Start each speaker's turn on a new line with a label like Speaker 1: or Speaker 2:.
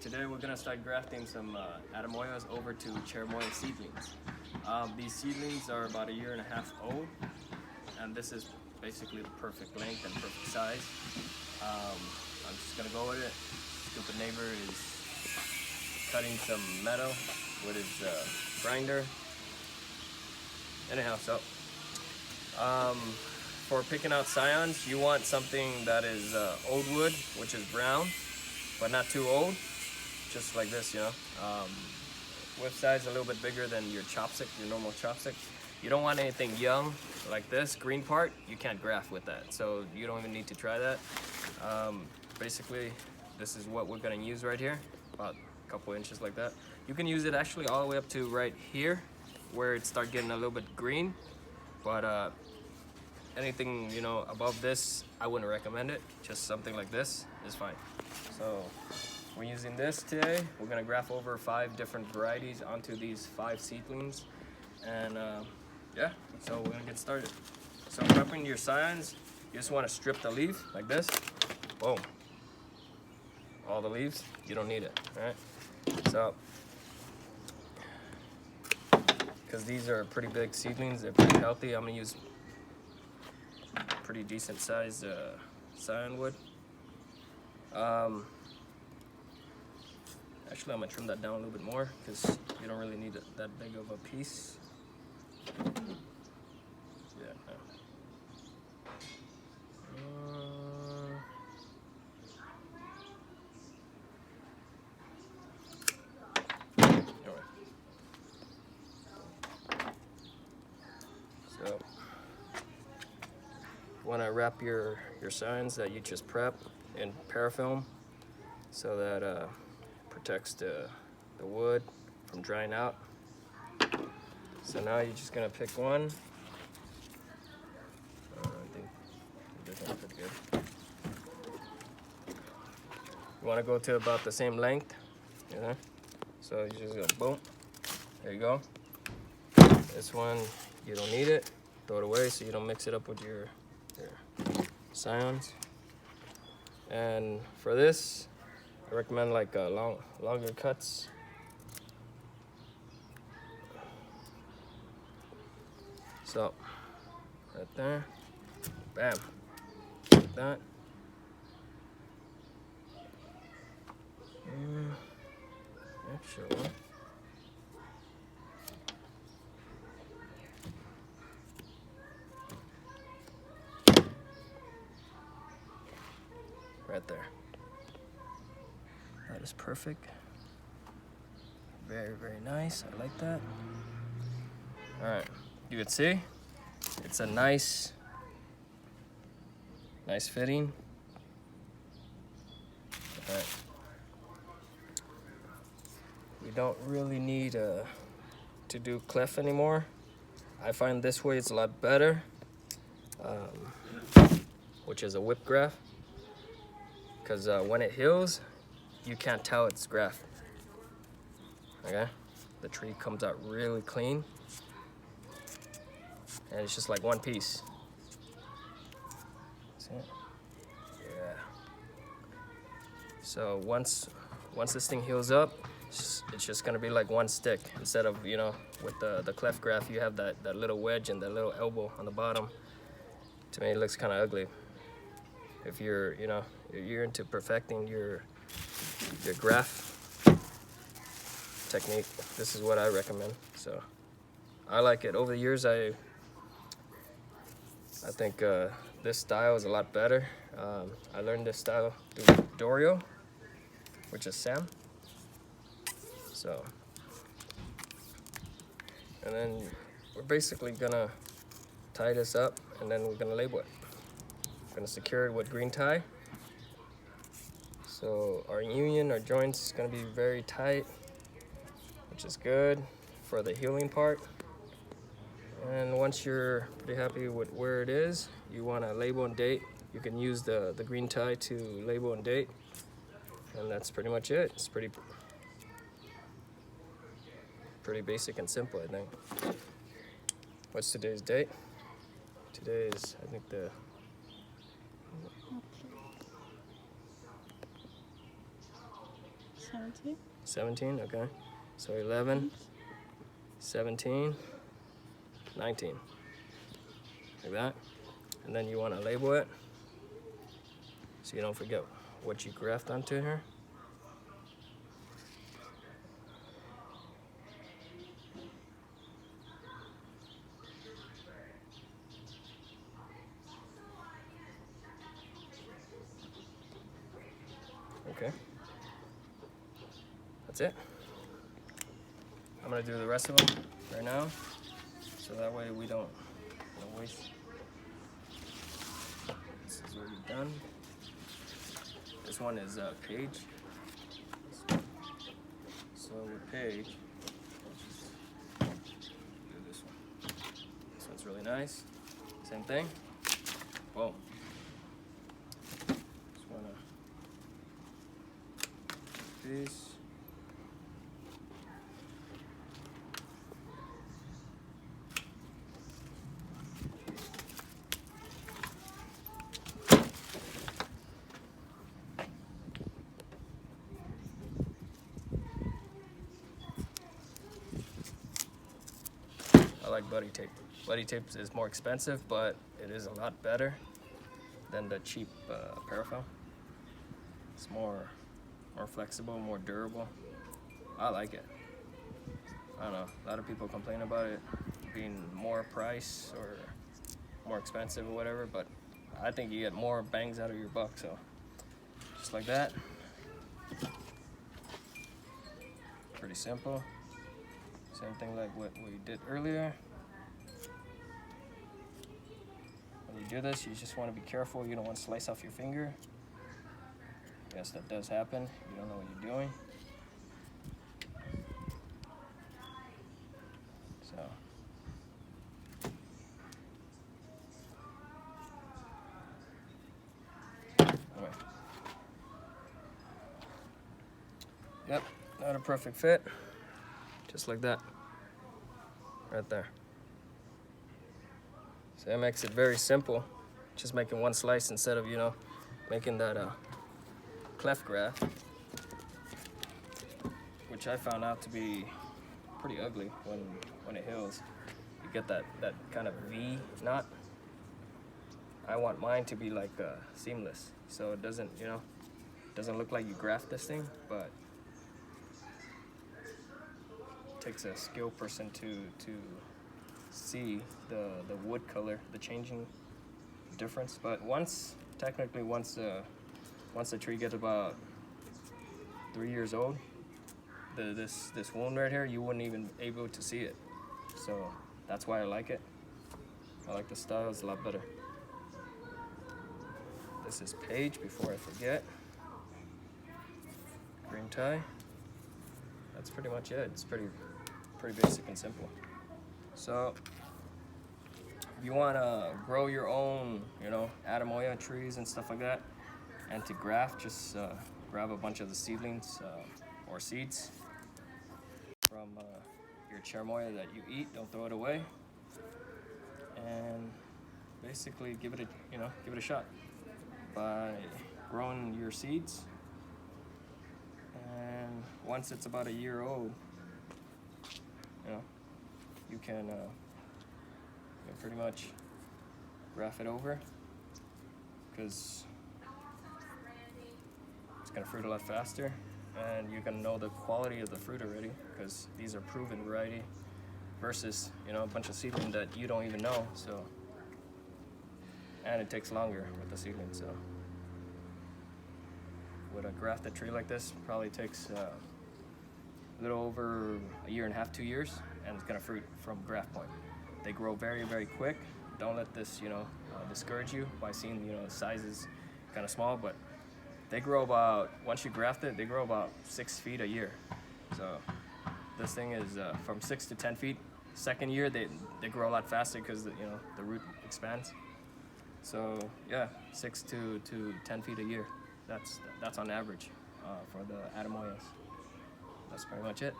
Speaker 1: Today we're gonna start grafting some Atemoyas over to Cherimoya seedlings. These seedlings are about 1.5 years old, and this is basically the perfect length and perfect size. I'm just gonna go with it. Stupid neighbor is cutting some metal with his grinder. Anyhow, so for picking out scions, you want something that is old wood, which is brown, but not too old. Just like this, you know. Whip size a little bit bigger than your chopstick, your normal chopstick. You don't want anything young like this green part. You can't graft with that, so you don't even need to try that. Basically, this is what we're gonna use right here, about a couple inches like that. You can use it actually all the way up to right here, where it starts getting a little bit green. But anything above this, I wouldn't recommend it. Just something like this is fine. So we're using this today. We're gonna graft over 5 different varieties onto these 5 seedlings, and yeah, so we're gonna get started. So prepping your scions, you just want to strip the leaf like this. Boom. All the leaves, you don't need it. All right. So because these are pretty big seedlings, they're pretty healthy. I'm gonna use pretty decent size scion wood. Actually, I'm gonna trim that down a little bit more because you don't really need that big of a piece. Yeah. Alright. So, you want to wrap your scions that you just prep in parafilm so that protects the wood from drying out. So now you're just gonna pick one. I think this one's pretty good. You want to go to about the same length, so you just go boom. There you go. This one you don't need it. Throw it away so you don't mix it up with your scions. And for this, I recommend like longer cuts. So, right there, bam, like that. Actually, right there. That is perfect. Very, very nice. I like that. All right, you can see it's a nice fitting. All right. We don't really need to do clef anymore. I find this way it's a lot better, which is a whip graft, because when it heals, you can't tell it's graft. Okay, the tree comes out really clean, and it's just like one piece. See it? Yeah. So once this thing heals up, it's just gonna be like one stick instead of with the cleft graft you have that little wedge and that little elbow on the bottom. To me, it looks kind of ugly. If you're you're into perfecting your graft technique, this is what I recommend. So I like it. Over the years, I think this style is a lot better. I learned this style through Dorio, which is Sam. So, and then we're basically gonna tie this up, and then we're gonna label it. We're gonna secure it with green tie. So our joints is gonna be very tight, which is good for the healing part. And once you're pretty happy with where it is, you wanna label and date. You can use the green tie to label and date. And that's pretty much it. It's pretty basic and simple, I think. What's today's date? Today is, I think, the
Speaker 2: 17.
Speaker 1: 17, okay. So 11, 17, 19. Like that. And then you want to label it so you don't forget what you graft onto here. Okay. That's it. I'm gonna do the rest of them right now, so that way we don't waste. This is already done. This one is Page. So with Page, I'll just do this one. This one's really nice. Same thing. Boom. Just wanna piece. I like buddy tape. Buddy tape is more expensive, but it is a lot better than the cheap paraffin. It's more flexible, more durable. I like it. I don't know. A lot of people complain about it being more price or more expensive or whatever, but I think you get more bangs out of your buck. So just like that. Pretty simple. Same thing like what we did earlier. When you do this, you just want to be careful. You don't want to slice off your finger. Yes, that does happen. You don't know what you're doing. So. Anyway. Yep, not a perfect fit. Just like that. Right there. So that makes it very simple. Just making one slice instead of, making that cleft graft, which I found out to be pretty ugly when it heals. You get that kind of V knot. I want mine to be like seamless, so it doesn't, doesn't look like you graft this thing, but it takes a skilled person to see the wood color, the changing difference. But once the tree gets about 3 years old, this wound right here, you wouldn't even be able to see it. So that's why I like it. I like the style, it's a lot better. This is Page, before I forget. Green tie. That's pretty much it. It's pretty basic and simple. So if you want to grow your own, Atemoya trees and stuff like that, and to graft, just grab a bunch of the seedlings or seeds from your cherimoya that you eat. Don't throw it away, and basically give it a shot by growing your seeds. And once it's about a year old, you can pretty much graft it over, because it's gonna fruit a lot faster, and you're gonna know the quality of the fruit already, because these are proven variety versus a bunch of seedling that you don't even know. So, and it takes longer with the seedling. So with a grafted tree like this, probably takes a little over a year and a half, 2 years, and it's gonna fruit from graft point. They grow very, very quick. Don't let this, discourage you by seeing, the size is kind of small, but they grow about, once you graft it, they grow about 6 feet a year. So this thing is from 6 to 10 feet. Second year, they grow a lot faster because the root expands. So yeah, 6 to 10 feet a year. That's on average for the Atemoyas. That's pretty much it.